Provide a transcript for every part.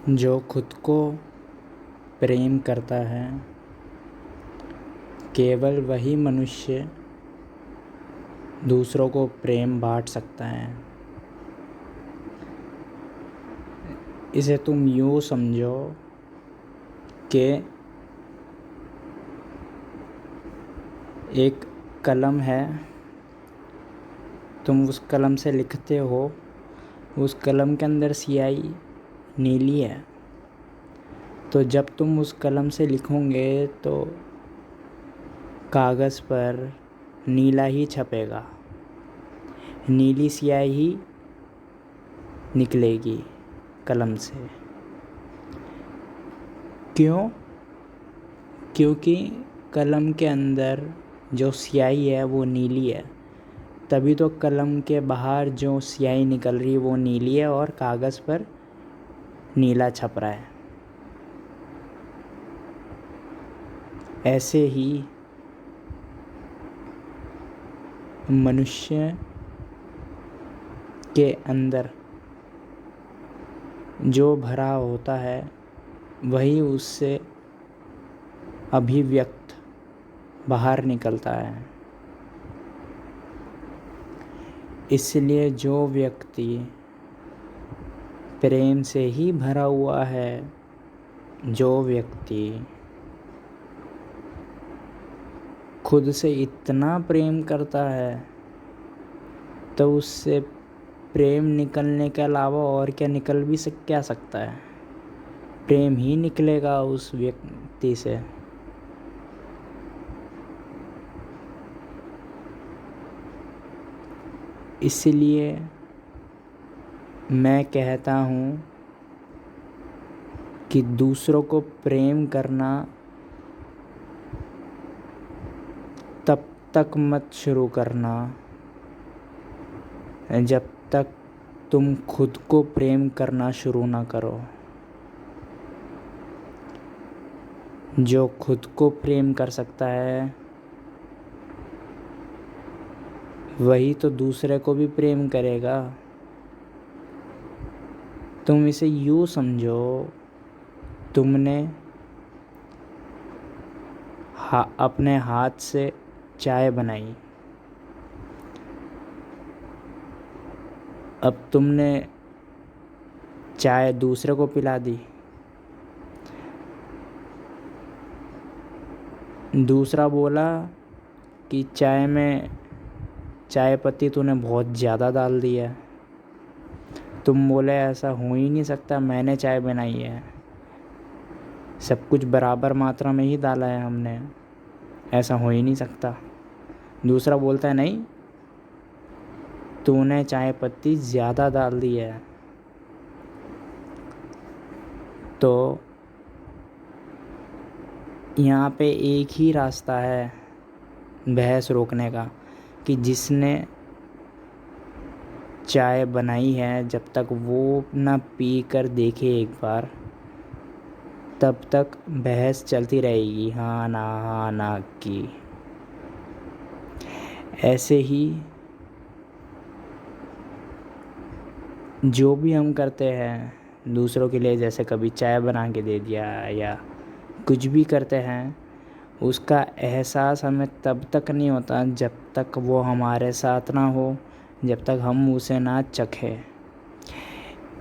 जो खुद को प्रेम करता है केवल वही मनुष्य दूसरों को प्रेम बांट सकता है। इसे तुम यूँ समझो कि एक कलम है, तुम उस कलम से लिखते हो, उस कलम के अंदर स्याही नीली है, तो जब तुम उस कलम से लिखोगे तो कागज़ पर नीला ही छपेगा, नीली स्याही निकलेगी कलम से। क्यों? क्योंकि कलम के अंदर जो स्याही है वो नीली है, तभी तो कलम के बाहर जो स्याही निकल रही है वो नीली है और कागज़ पर नीला छप रहा है। ऐसे ही मनुष्य के अंदर जो भरा होता है वही उससे अभिव्यक्त बाहर निकलता है। इसलिए जो व्यक्ति प्रेम से ही भरा हुआ है, जो व्यक्ति खुद से इतना प्रेम करता है, तो उससे प्रेम निकलने के अलावा और क्या निकल भी क्या सकता है? प्रेम ही निकलेगा उस व्यक्ति से। इसलिए मैं कहता हूँ कि दूसरों को प्रेम करना तब तक मत शुरू करना जब तक तुम खुद को प्रेम करना शुरू ना करो। जो खुद को प्रेम कर सकता है वही तो दूसरे को भी प्रेम करेगा। तुम इसे यूँ समझो, तुमने अपने हाथ से चाय बनाई, अब तुमने चाय दूसरे को पिला दी, दूसरा बोला कि चाय में चाय पत्ती तूने बहुत ज़्यादा डाल दी है। तुम बोले ऐसा हो ही नहीं सकता, मैंने चाय बनाई है, सब कुछ बराबर मात्रा में ही डाला है हमने, ऐसा हो ही नहीं सकता। दूसरा बोलता है नहीं, तूने चाय पत्ती ज़्यादा डाल दी है। तो यहाँ पे एक ही रास्ता है बहस रोकने का कि जिसने चाय बनाई है जब तक वो ना पी कर देखे एक बार, तब तक बहस चलती रहेगी, हाँ ना की। ऐसे ही जो भी हम करते हैं दूसरों के लिए, जैसे कभी चाय बना के दे दिया या कुछ भी करते हैं, उसका एहसास हमें तब तक नहीं होता जब तक वो हमारे साथ ना हो, जब तक हम उसे ना चखें।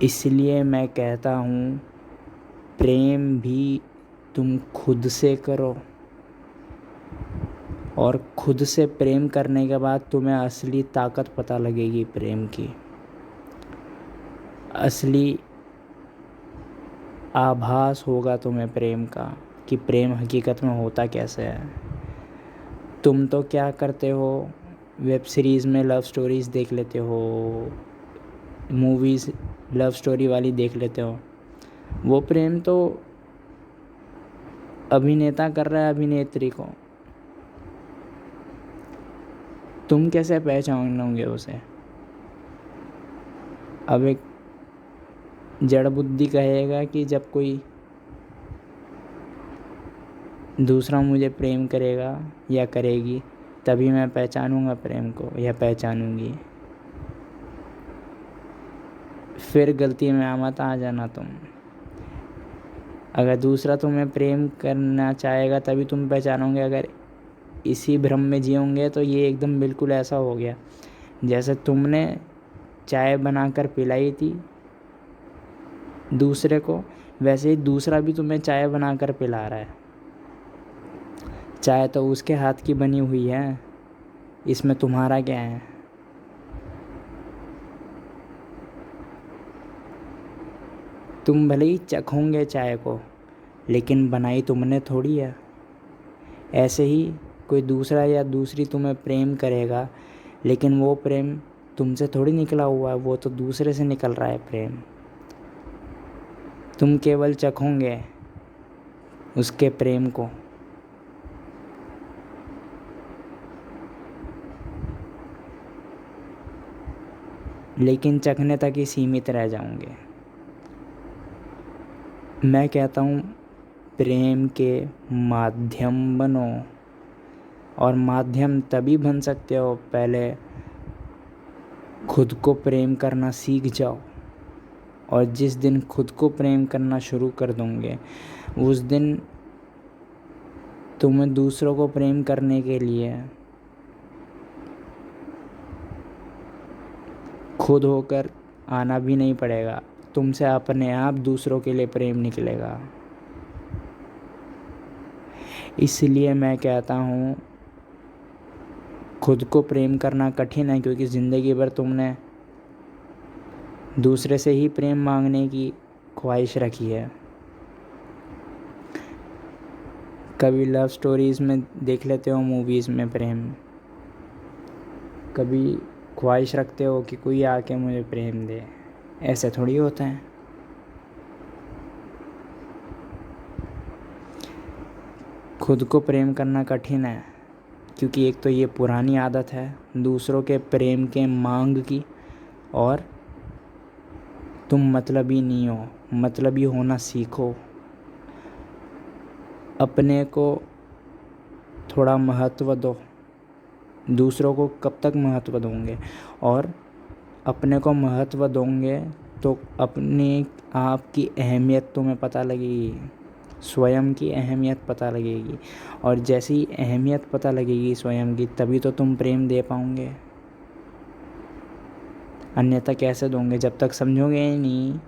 इसलिए मैं कहता हूँ प्रेम भी तुम खुद से करो, और खुद से प्रेम करने के बाद तुम्हें असली ताकत पता लगेगी प्रेम की, असली आभास होगा तुम्हें प्रेम का कि प्रेम हकीकत में होता कैसे है। तुम तो क्या करते हो, वेब सीरीज़ में लव स्टोरीज़ देख लेते हो, मूवीज़ लव स्टोरी वाली देख लेते हो, वो प्रेम तो अभिनेता कर रहा है अभिनेत्री को, तुम कैसे पहचानोगे उसे? अब एक जड़ बुद्धि कहेगा कि जब कोई दूसरा मुझे प्रेम करेगा या करेगी तभी मैं पहचानूंगा प्रेम को या पहचानूंगी। फिर गलती में मत आ जाना तुम। अगर दूसरा तुम्हें प्रेम करना चाहेगा तभी तुम पहचानोगे। अगर इसी भ्रम में जियोगे तो ये एकदम बिल्कुल ऐसा हो गया जैसे तुमने चाय बनाकर पिलाई थी दूसरे को, वैसे ही दूसरा भी तुम्हें चाय बनाकर पिला रहा है। चाय तो उसके हाथ की बनी हुई है, इसमें तुम्हारा क्या है। तुम भले ही चखोगे चाय को, लेकिन बनाई तुमने थोड़ी है। ऐसे ही कोई दूसरा या दूसरी तुम्हें प्रेम करेगा, लेकिन वो प्रेम तुमसे थोड़ी निकला हुआ है, वो तो दूसरे से निकल रहा है प्रेम। तुम केवल चखोगे उसके प्रेम को। लेकिन चखने तक ही सीमित रह जाओगे। मैं कहता हूँ प्रेम के माध्यम बनो, और माध्यम तभी बन सकते हो पहले खुद को प्रेम करना सीख जाओ। और जिस दिन खुद को प्रेम करना शुरू कर दोगे उस दिन तुम्हें दूसरों को प्रेम करने के लिए खुद होकर आना भी नहीं पड़ेगा, तुमसे अपने आप दूसरों के लिए प्रेम निकलेगा। इसलिए मैं कहता हूँ खुद को प्रेम करना कठिन है, क्योंकि ज़िंदगी भर तुमने दूसरे से ही प्रेम मांगने की ख्वाहिश रखी है। कभी लव स्टोरीज़ में देख लेते हो, मूवीज़ में प्रेम, कभी ख्वाहिश रखते हो कि कोई आके मुझे प्रेम दे। ऐसे थोड़ी होता है। खुद को प्रेम करना कठिन है, क्योंकि एक तो ये पुरानी आदत है दूसरों के प्रेम के मांग की, और तुम मतलबी नहीं हो, मतलबी होना सीखो। अपने को थोड़ा महत्व दो। दूसरों को कब तक महत्व दोगे, और अपने को महत्व दोगे तो अपने आप की अहमियत तुम्हें पता लगेगी, स्वयं की अहमियत पता लगेगी। और जैसी ही अहमियत पता लगेगी स्वयं की, तभी तो तुम प्रेम दे पाओगे। अन्यथा कैसे दोगे? जब तक समझोगे ही नहीं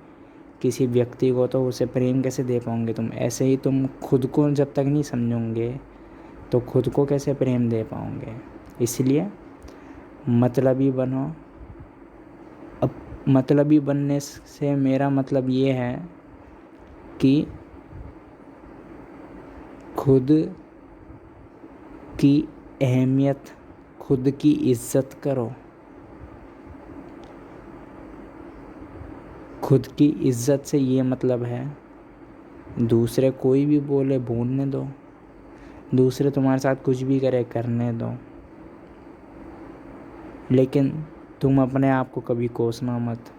किसी व्यक्ति को, तो उसे प्रेम कैसे दे पाओगे तुम? ऐसे ही तुम खुद को जब तक नहीं समझोगे तो खुद को कैसे प्रेम दे पाओगे? इसलिए मतलबी बनो। अब मतलबी बनने से मेरा मतलब ये है कि खुद की अहमियत, खुद की इज़्ज़त करो। खुद की इज़्ज़त से ये मतलब है दूसरे कोई भी बोले बोलने दो, दूसरे तुम्हारे साथ कुछ भी करे करने दो, लेकिन तुम अपने आप को कभी कोसना मत।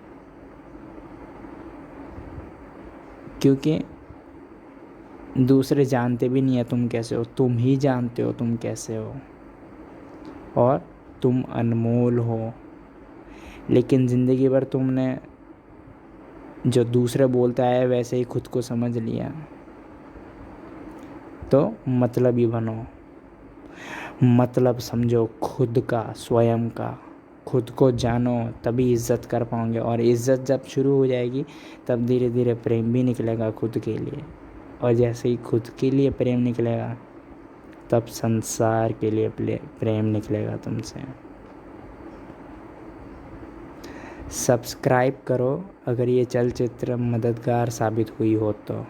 क्योंकि दूसरे जानते भी नहीं है तुम कैसे हो, तुम ही जानते हो तुम कैसे हो, और तुम अनमोल हो। लेकिन ज़िंदगी भर तुमने जो दूसरे बोलता है वैसे ही खुद को समझ लिया। तो मतलबी बनो, मतलब समझो खुद का, स्वयं का। खुद को जानो तभी इज़्ज़त कर पाओगे, और इज़्ज़त जब शुरू हो जाएगी तब धीरे धीरे प्रेम भी निकलेगा खुद के लिए। और जैसे ही खुद के लिए प्रेम निकलेगा तब संसार के लिए प्रेम निकलेगा तुमसे। सब्सक्राइब करो अगर ये चलचित्र मददगार साबित हुई हो तो।